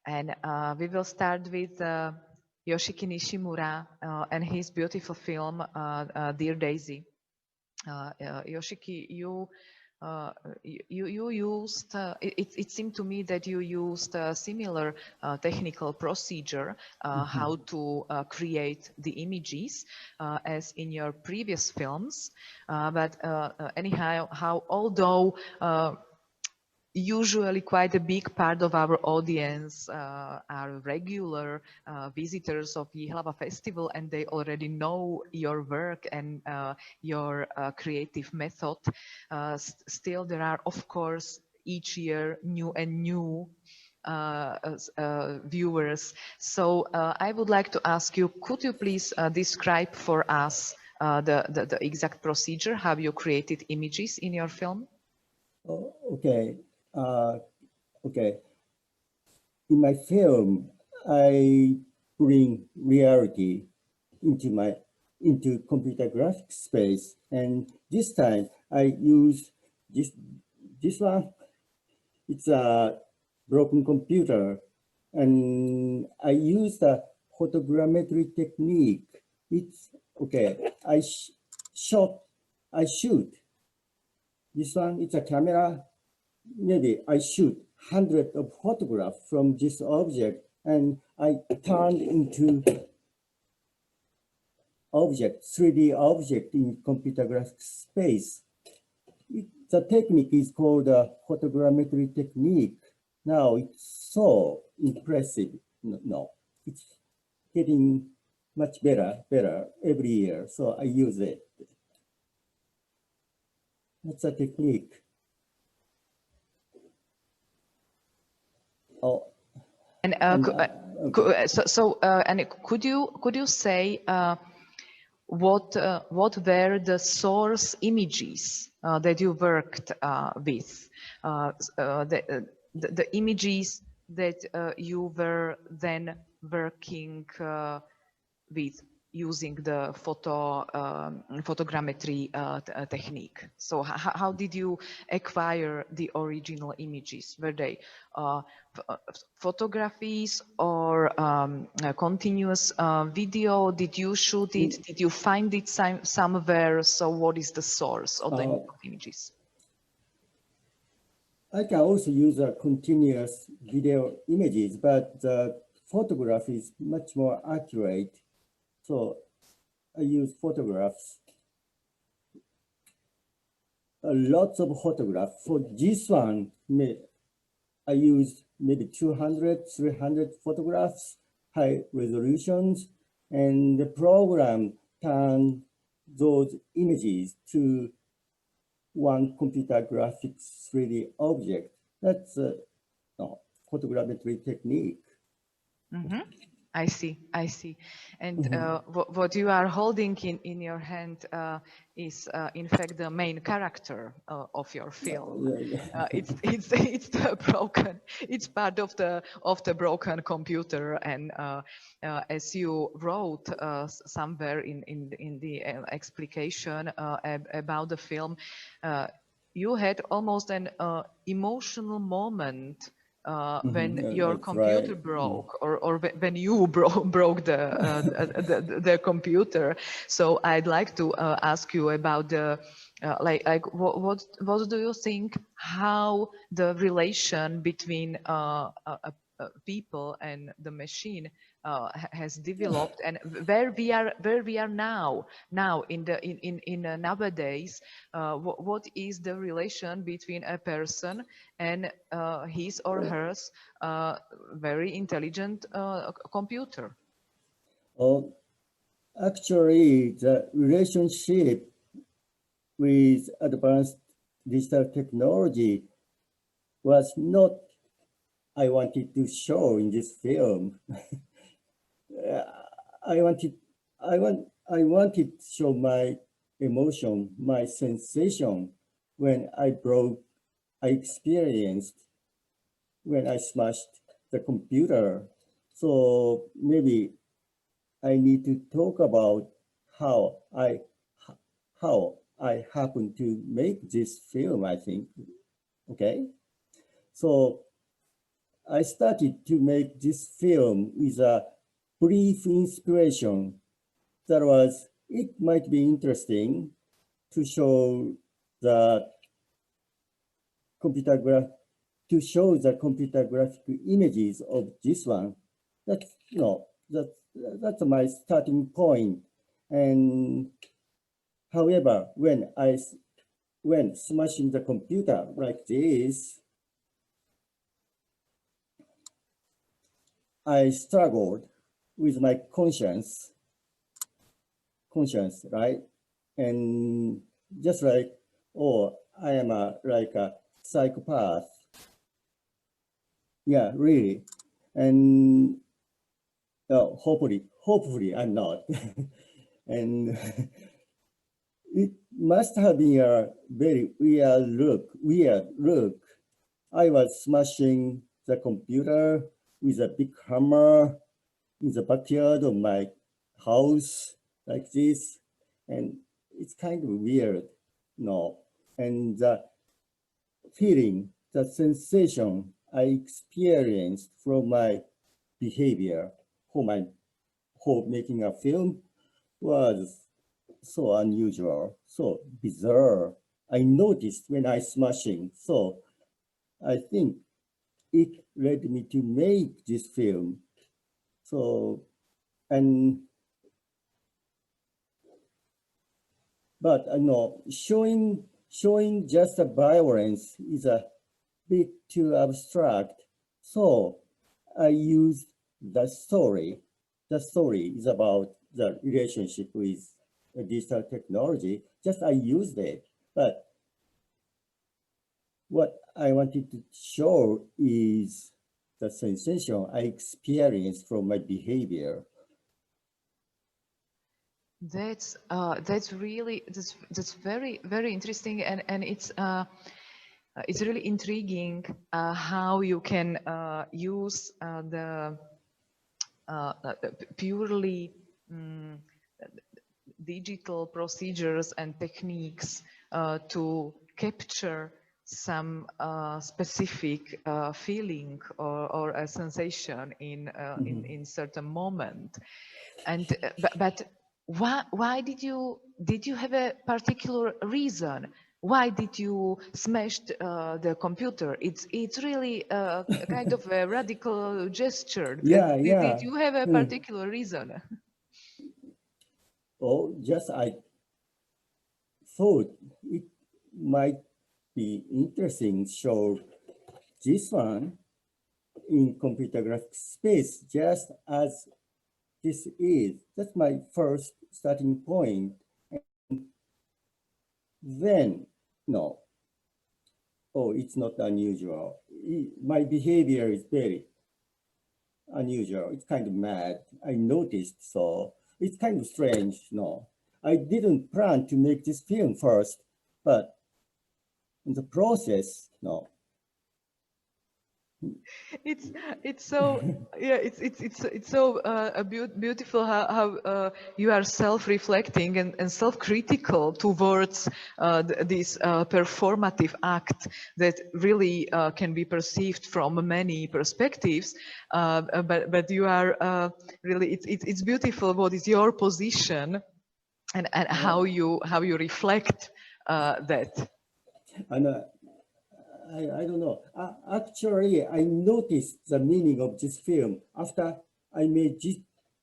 And we will start with Yoshiki Nishimura and his beautiful film, Dear Daisy. Yoshiki, you used, it seemed to me that you used a similar technical procedure, how to create the images as in your previous films. But anyhow, although usually quite a big part of our audience are regular visitors of Ji.hlava Festival, and they already know your work and your creative method. Still, there are, of course, each year new and new viewers. So I would like to ask you, could you please describe for us the exact procedure, how you created images in your film? Oh, okay. Okay. In my film, I bring reality into computer graphics space, and this time I use this one. It's a broken computer, and I use the photogrammetry technique. It's okay. I shoot. This one, it's a camera. Maybe I shoot hundreds of photographs from this object, and I turned into object, 3D object in computer graphics space. The technique is called a photogrammetry technique. Now it's so impressive. No, it's getting much better every year. So I use it. That's a technique. Oh, and could you say what were the source images that you worked with, the images that you were then working with using the photogrammetry technique? So how did you acquire the original images? Were they photographies or continuous video? Did you shoot it? Did you find it somewhere? So what is the source of the images? I can also use a continuous video images, but the photograph is much more accurate. So I use photographs, lots of photographs. For this one, I use maybe 200, 300 photographs, high resolutions, and the program turns those images to one computer graphics 3D object. That's a photogrammetry technique. Mm-hmm. I see. And what you are holding in your hand is, in fact, the main character of your film. It's the broken. It's part of the broken computer. And as you wrote somewhere in the explication about the film, you had almost an emotional moment when your computer broke, or when you broke the computer. So I'd like to ask you about the what do you think, how the relation between people and the machine has developed, and where we are now in nowadays. What is the relation between a person and his or hers very intelligent computer? Actually, the relationship with advanced digital technology was not I wanted to show in this film. I wanted to show my emotion, my sensation when I experienced when I smashed the computer. So maybe I need to talk about how I happen to make this film, I think. Okay. So I started to make this film with a brief inspiration that was, it might be interesting to show the computer graph, to show the computer graphic images of this one. That's, that's my starting point. And however, when smashing the computer like this, I struggled with my conscience, right? And just like, oh, I am like a psychopath. Yeah, really. And hopefully I'm not. And it must have been a very weird look. I was smashing the computer with a big hammer in the backyard of my house like this. And it's kind of weird, no. And the feeling, the sensation I experienced from my behavior for making a film was so unusual, so bizarre. I noticed when I smashing. So I think it led me to make this film. So, but showing just the violence is a bit too abstract. So I used the story. The story is about the relationship with digital technology. Just I used it. But what I wanted to show is the sensation I experienced from my behavior. That's really that's very interesting, and it's really intriguing how you can use the purely digital procedures and techniques to capture some specific feeling or a sensation in certain moment. And but why did you have a particular reason? Why did you smash the computer? It's really a kind of a radical gesture. Yeah, Did yeah. you have a particular reason? Oh, just I thought it might be interesting to show this one in computer graphics space just as this is. That's my first starting point. And then, no, oh, it's not unusual. My behavior is very unusual. It's kind of mad. I noticed, so it's kind of strange. No, I didn't plan to make this film first, but in the process, no. It's so yeah, it's so beautiful how you are self-reflecting and self-critical towards this performative act that really can be perceived from many perspectives, but you are really it's beautiful what is your position and how you reflect that. And I don't know. Actually, I noticed the meaning of this film after I made this,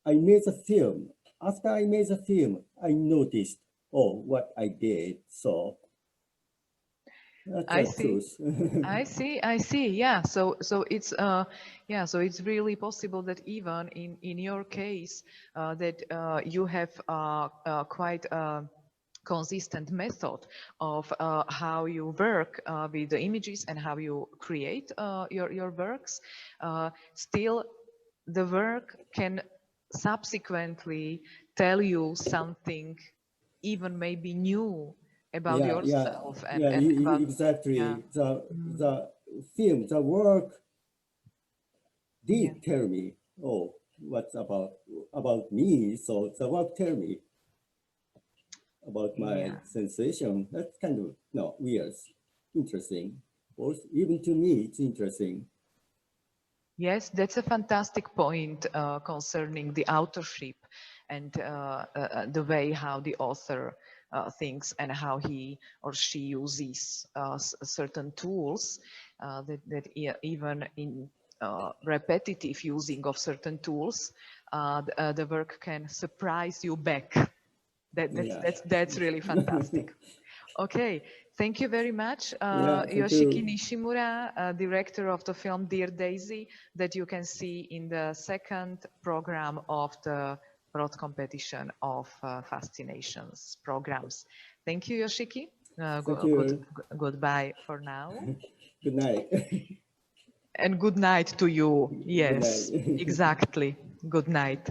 I made the film. After I made the film, I noticed, oh, what I did. So that's I the see. truth. I see. Yeah. So it's yeah. So it's really possible that even in your case, that you have quite a consistent method of how you work with the images and how you create your works. Still, the work can subsequently tell you something even maybe new about Yeah, yourself and about yeah. exactly. Mm, The film, the work yeah. did tell me, oh, what's about me. So the work tell me about my Yeah. sensation. That's kind of no weird, interesting. Or even to me, it's interesting. Yes, that's a fantastic point concerning the authorship and the way how the author thinks and how he or she uses certain tools that even in repetitive using of certain tools, the work can surprise you back. That's really fantastic. Okay, thank you very much, Yeah, thank Yoshiki you. Nishimura, director of the film Dear Daisy, that you can see in the second program of the broad competition of Fascinations programs. Thank you, Yoshiki. Thank you. Goodbye for now. Good night. And good night to you. Good Yes, night. exactly. Good night.